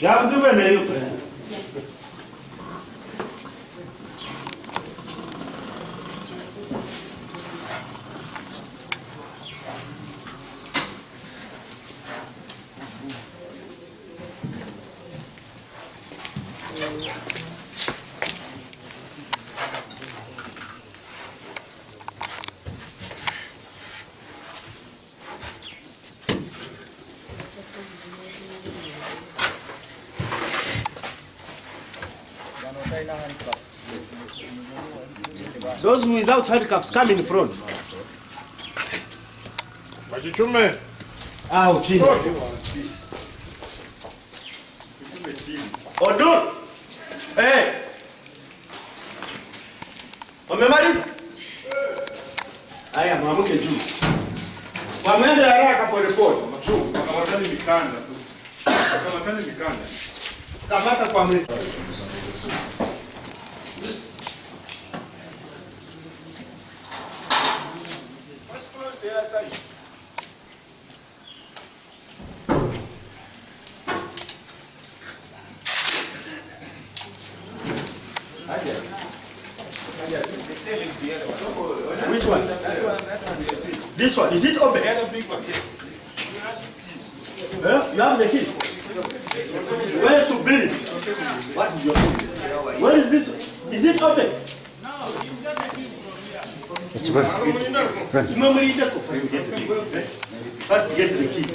Ya mtu bene yuko. Those without handcuffs come in front. Majichume. Chini. Odun. Umemaliza? Haya, mwamuke juu. Wamenda haraka pole pole. Machu, wakamatani mikanda tu. Wakamatani mikanda. Kamata kwa mrezi. Which one? This one. Is it open? You have the key. Where is Sobi? What is your key? Where is this one? Is it open? No, you got the key. Yes, run. First get the key.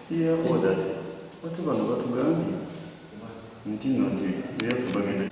Here or that. Whatever no what we are doing. Until not we have to begin.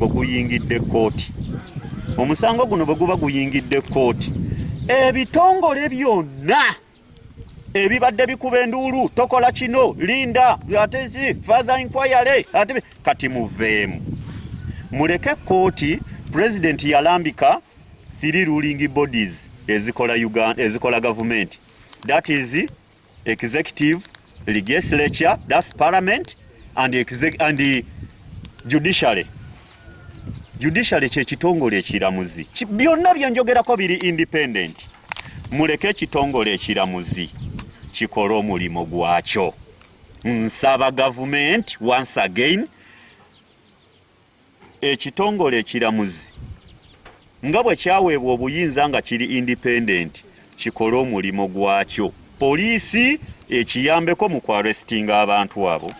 Guyingidde Kkooti. Omusango guno bwe guba guyingidde Kkooti, ebitongole byonna ebibadde bikuba enduulu, tokola kino, linda, ate si further inquiry, ate kati muveemu. Muleke Kkooti, President yalambika 3 ruling bodies ezikola government. That is executive, legislature, that's parliament, and the judiciary. Judiciary kye kitongole ekiramuzi. Byonna byenjogerako biri independent. Muleke ekitongole ekiramuzi kikola omulimo gwakyo. Nsaba government once again ekitongole ekiramuzi nga bwe kyaweebwa obuyinza nga kiri independent kikole omulimu gwakyo, poliisi ekiyambeko mu kwarestinga abantu abo.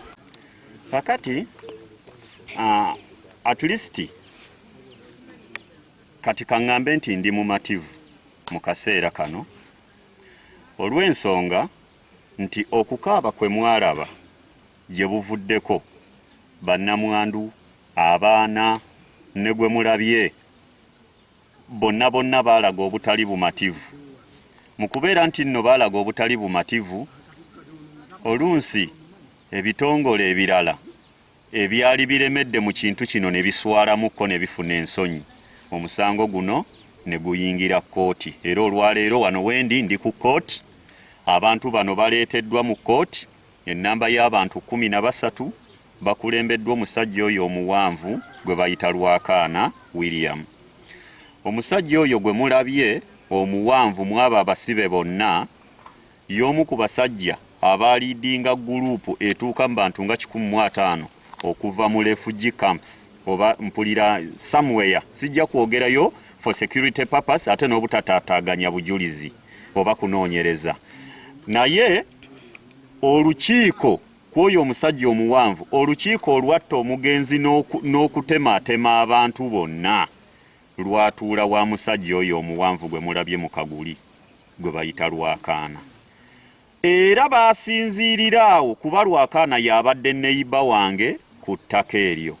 Kakati at least kati kaŋŋambe nti ndi mumativu mu kaseera kano olw'ensonga nti okukaaba kwe mwalaba gye buvuddeko bannamwandu, abaana ne gwe mulabye bonna baalaga obutali bumativu. Mu kubeera nti nno baalaga obutali bumativu, olunsi ebitongole ebirala ebyali biremedde mu kintu kino ne biswalamukko ne bifuna ensonyi, omusango guno ne guyingira kkooti. Era olwaleero wano wendi ndi ku kkooti, abantu bano baleeteddwa mu kkooti, ennamba y'abantu 13 bakulembeddwa omusajja oyo omuwanvu gwe bayita Lwakaana William. Omusajja oyo gwe mulabye omuwanvu mwaba abasibe bonna, y'omu ku basajja abaliidinga guruupu etuuka mu bantu nga 15 okuva mu refugee camps oba mpulira somewhere, sijja kwogerayo for security purpose ate n'obutataataganya bujulizi oba kunoonyereza. Naye olukiiko kwoyo omusajja omuwanvu, olukiiko olwatta omugenzi n'okutemaatema abantu bonna lwatuula wa musajja oyo omuwanvu gwe mulabye mu kaguli gwe bayita Lwakaana. Era baasinziirira awo kuba Lwakaana y'abadde neiba wange ku ttaka eryo.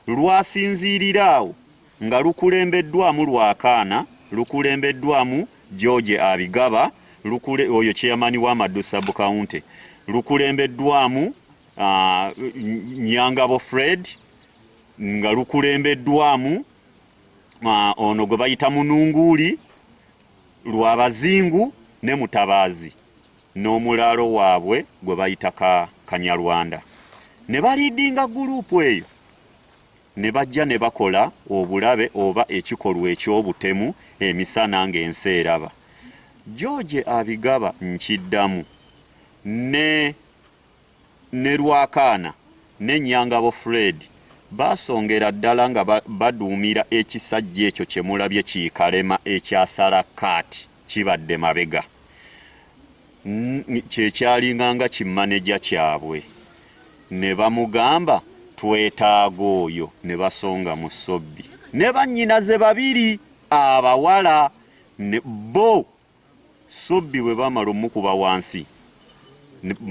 Lwasinziirira awo nga lukulembeddwamu Lwakaana, lukulembeddwamu George Abigaba, oyo chairman w'Amaddu Sub County, lukulembeddwamu Nyangabo Fred, nga lukulembeddwamu ono gwe bayita Mununguuli, Lwabazingu ne Mutabaazi n'omulaalo waabwe gwe bayita Kanyarwanda. Ne baliidinga guruupu eyo ne bajja ne bakola obulabe oba ekikolwa eky'obutemu emisana ng'ensi eraba. George Abigaba nkiddamu ne Lwakaana ne Nyangabo Fred basongera ddala nga baduumira ekisajja ekyo kye mulabye kiikalema ekyasala kaati kibadde mabega, kyekyalinga nga kimmaneja kyabwe. Ne bamugamba twetaaga oyo, ne basonga mu Sobi. Ne bannyinaze babiri abawala bo Sobi bwe bamala omukuba wansi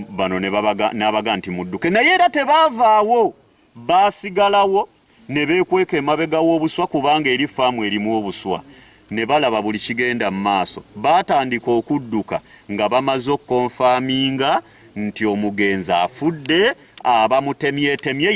bano n'abaga nti mudduke, naye era tebaavaawo, baasigalawo ne beekweka emabega w'obuswa kubanga eri faamu erimu obuswa. Ne balaba buli kigenda mu maaso, baatandika okudduka nga bamaze okkonfaaminga nti omugenzi afudde, abamutemyetemye